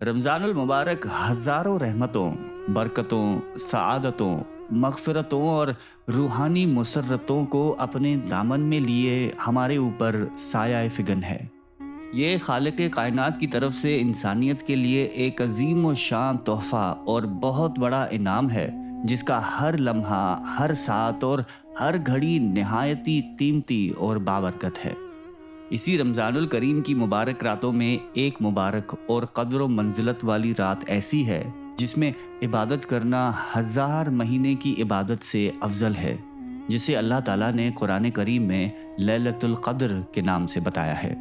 رمضان المبارک ہزاروں رحمتوں، برکتوں، سعادتوں، مغفرتوں اور روحانی مسرتوں کو اپنے دامن میں لیے ہمارے اوپر سایہ فگن ہے۔ یہ خالق کائنات کی طرف سے انسانیت کے لیے ایک عظیم و شان تحفہ اور بہت بڑا انعام ہے، جس کا ہر لمحہ، ہر ساعت اور ہر گھڑی نہایتی قیمتی اور بابرکت ہے۔ اسی رمضان الکریم کی مبارک راتوں میں ایک مبارک اور قدر و منزلت والی رات ایسی ہے جس میں عبادت کرنا 1000 مہینے کی عبادت سے افضل ہے، جسے اللہ تعالیٰ نے قرآن کریم میں لیلۃ القدر کے نام سے بتایا ہے۔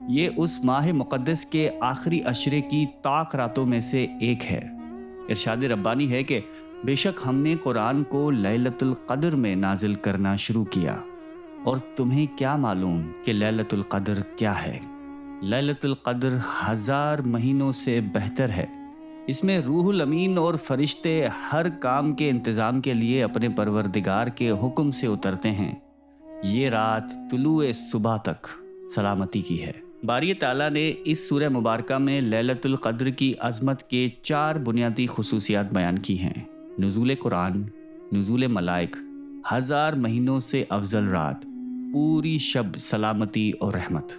یہ اس ماہ مقدس کے آخری عشرے کی طاق راتوں میں سے ایک ہے۔ ارشاد ربانی ہے کہ بے شک ہم نے قرآن کو لیلۃ القدر میں نازل کرنا شروع کیا، اور تمہیں کیا معلوم کہ لیلۃ القدر کیا ہے؟ لیلۃ القدر 1000 مہینوں سے بہتر ہے۔ اس میں روح الامین اور فرشتے ہر کام کے انتظام کے لیے اپنے پروردگار کے حکم سے اترتے ہیں۔ یہ رات طلوع صبح تک سلامتی کی ہے۔ باری تعالیٰ نے اس سورہ مبارکہ میں لیلۃ القدر کی عظمت کے 4 بنیادی خصوصیات بیان کی ہیں: نزول قرآن، نزول ملائک، 1000 مہینوں سے افضل رات، پوری شب سلامتی اور رحمت۔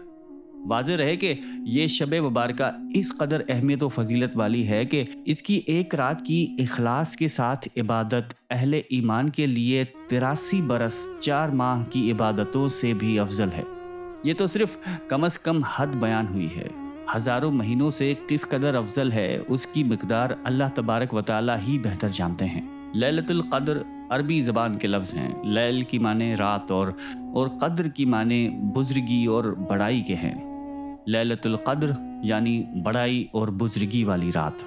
واضح رہے کہ یہ شب مبارکہ اس قدر اہمیت و فضیلت والی ہے کہ اس کی ایک رات کی اخلاص کے ساتھ عبادت اہل ایمان کے لیے 83 برس 4 ماہ کی عبادتوں سے بھی افضل ہے۔ یہ تو صرف کم از کم حد بیان ہوئی ہے۔ ہزاروں مہینوں سے کس قدر افضل ہے اس کی مقدار اللہ تبارک و تعالی ہی بہتر جانتے ہیں۔ لیلۃ القدر عربی زبان کے لفظ ہیں۔ لیل کی معنی رات اور قدر کی معنی بزرگی اور بڑائی کے ہیں۔ لیلۃ القدر یعنی بڑائی اور بزرگی والی رات۔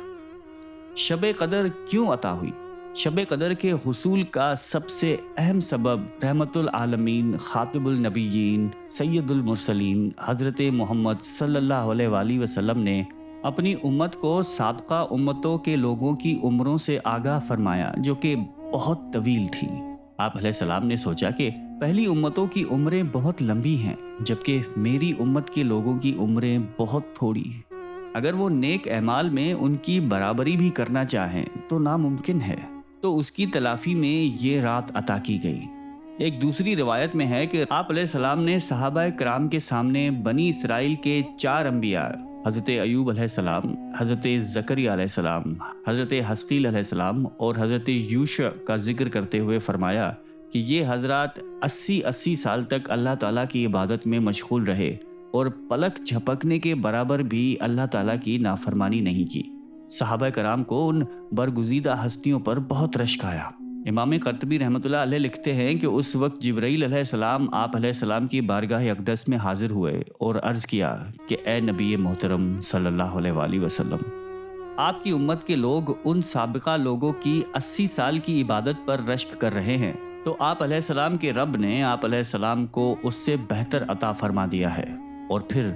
شب قدر کیوں عطا ہوئی؟ شب قدر کے حصول کا سب سے اہم سبب رحمت العالمین، خاتم النبیین، سید المرسلین حضرت محمد صلی اللہ علیہ وآلہ وسلم نے اپنی امت کو سابقہ امتوں کے لوگوں کی عمروں سے آگاہ فرمایا، جو کہ بہت طویل تھی۔ آپ علیہ السلام نے سوچا کہ پہلی امتوں کی عمریں بہت لمبی ہیں، جبکہ میری امت کے لوگوں کی عمریں بہت تھوڑی ہیں۔ اگر وہ نیک اعمال میں ان کی برابری بھی کرنا چاہیں تو ناممکن ہے، تو اس کی تلافی میں یہ رات عطا کی گئی۔ ایک دوسری روایت میں ہے کہ آپ علیہ السلام نے صحابہ کرام کے سامنے بنی اسرائیل کے 4 انبیاء، حضرت ایوب علیہ السلام، حضرت زکریا علیہ السلام، حضرت حزقیل علیہ السلام اور حضرت یوشع کا ذکر کرتے ہوئے فرمایا کہ یہ حضرات 80 سال تک اللہ تعالیٰ کی عبادت میں مشغول رہے اور پلک جھپکنے کے برابر بھی اللہ تعالیٰ کی نافرمانی نہیں کی۔ صحابہ کرام کو ان برگزیدہ ہستیوں پر بہت رشک آیا۔ امام قرطبی رحمۃ اللہ علیہ لکھتے ہیں کہ اس وقت جبرائیل علیہ السلام آپ علیہ السلام کی بارگاہ اقدس میں حاضر ہوئے اور عرض کیا کہ اے نبی محترم صلی اللہ علیہ وآلہ وسلم، آپ کی امت کے لوگ ان سابقہ لوگوں کی 80 سال کی عبادت پر رشک کر رہے ہیں، تو آپ علیہ السلام کے رب نے آپ علیہ السلام کو اس سے بہتر عطا فرما دیا ہے، اور پھر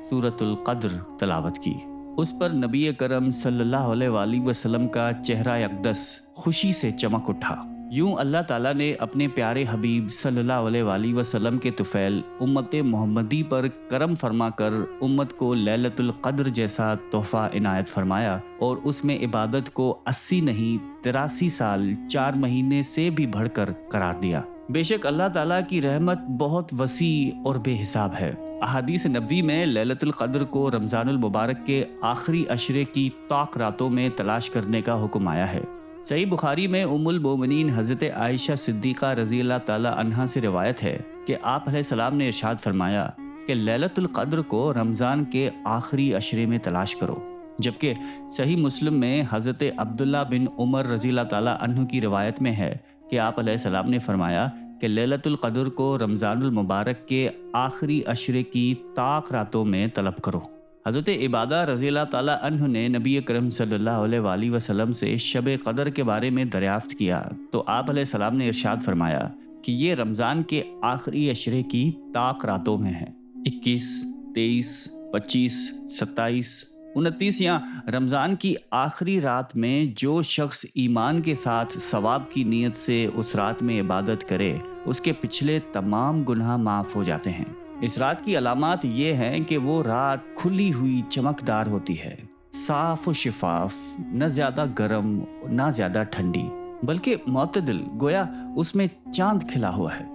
سورۃ القدر تلاوت کی۔ اس پر نبی کرم صلی اللہ علیہ وآلہ وسلم کا چہرہ اقدس خوشی سے چمک اٹھا۔ یوں اللہ تعالیٰ نے اپنے پیارے حبیب صلی اللہ علیہ وآلہ وسلم کے طفیل امت محمدی پر کرم فرما کر امت کو لیلۃ القدر جیسا تحفہ عنایت فرمایا، اور اس میں عبادت کو 80 نہیں 83 سال 4 مہینے سے بھی بڑھ کر قرار دیا۔ بے شک اللہ تعالیٰ کی رحمت بہت وسیع اور بے حساب ہے۔ احادیث نبوی میں لیلۃ القدر کو رمضان المبارک کے آخری عشرے کی طاق راتوں میں تلاش کرنے کا حکم آیا ہے۔ صحیح بخاری میں ام المومنین حضرت عائشہ صدیقہ رضی اللہ تعالی عنہا سے روایت ہے کہ آپ علیہ السلام نے ارشاد فرمایا کہ لیلۃ القدر کو رمضان کے آخری عشرے میں تلاش کرو، جبکہ صحیح مسلم میں حضرت عبداللہ بن عمر رضی اللہ تعالی عنہ کی روایت میں ہے کہ آپ علیہ السلام نے فرمایا کہ لیلۃ القدر کو رمضان المبارک کے آخری عشرے کی طاق راتوں میں طلب کرو۔ حضرت عبادہ رضی اللہ تعالیٰ عنہ نے نبی کرم صلی اللہ علیہ وآلہ وسلم سے شب قدر کے بارے میں دریافت کیا، تو آپ علیہ السلام نے ارشاد فرمایا کہ یہ رمضان کے آخری عشرے کی طاق راتوں میں ہے۔ 21، 23، 25، 27، 29 یا رمضان کی آخری رات میں جو شخص ایمان کے ساتھ ثواب کی نیت سے اس رات میں عبادت کرے، اس کے پچھلے تمام گناہ معاف ہو جاتے ہیں۔ اس رات کی علامات یہ ہیں کہ وہ رات کھلی ہوئی چمکدار ہوتی ہے، صاف و شفاف، نہ زیادہ گرم نہ زیادہ ٹھنڈی، بلکہ معتدل، گویا اس میں چاند کھلا ہوا ہے۔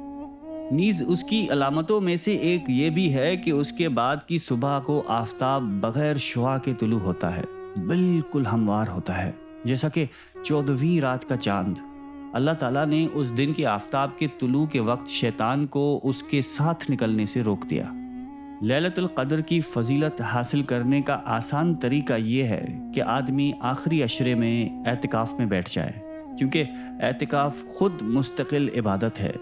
نیز اس کی علامتوں میں سے ایک یہ بھی ہے کہ اس کے بعد کی صبح کو آفتاب بغیر شعاع کے طلوع ہوتا ہے، بالکل ہموار ہوتا ہے، جیسا کہ 14ویں رات کا چاند۔ اللہ تعالیٰ نے اس دن کے آفتاب کے طلوع کے وقت شیطان کو اس کے ساتھ نکلنے سے روک دیا۔ لیلۃ القدر کی فضیلت حاصل کرنے کا آسان طریقہ یہ ہے کہ آدمی آخری عشرے میں اعتکاف میں بیٹھ جائے، کیونکہ اعتکاف خود مستقل عبادت ہے۔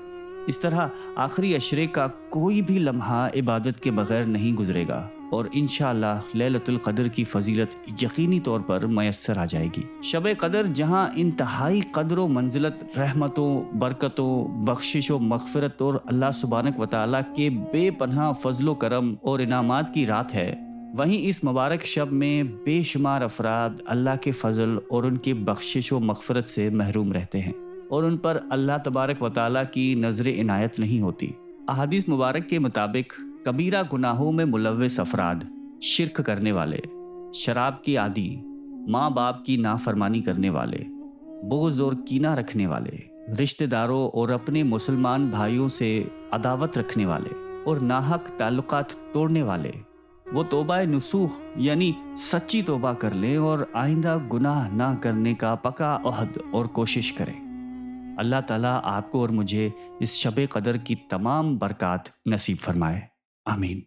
اس طرح آخری عشرے کا کوئی بھی لمحہ عبادت کے بغیر نہیں گزرے گا، اور انشاءاللہ لیلۃ القدر کی فضیلت یقینی طور پر میسر آ جائے گی۔ شب قدر جہاں انتہائی قدر و منزلت، رحمتوں، برکتوں، بخشش و مغفرت اور اللہ سبحانہ و تعالیٰ کے بے پناہ فضل و کرم اور انعامات کی رات ہے، وہیں اس مبارک شب میں بے شمار افراد اللہ کے فضل اور ان کی بخشش و مغفرت سے محروم رہتے ہیں، اور ان پر اللہ تبارک و تعالیٰ کی نظر عنایت نہیں ہوتی۔ احادیث مبارک کے مطابق کبیرہ گناہوں میں ملوث افراد، شرک کرنے والے، شراب کی عادی، ماں باپ کی نافرمانی کرنے والے، بغض اور کینہ رکھنے والے، رشتہ داروں اور اپنے مسلمان بھائیوں سے عداوت رکھنے والے اور ناحق تعلقات توڑنے والے، وہ توبہ نصوح یعنی سچی توبہ کر لیں اور آئندہ گناہ نہ کرنے کا پکا عہد اور کوشش کریں۔ اللہ تعالیٰ آپ کو اور مجھے اس شب قدر کی تمام برکات نصیب فرمائے، آمین۔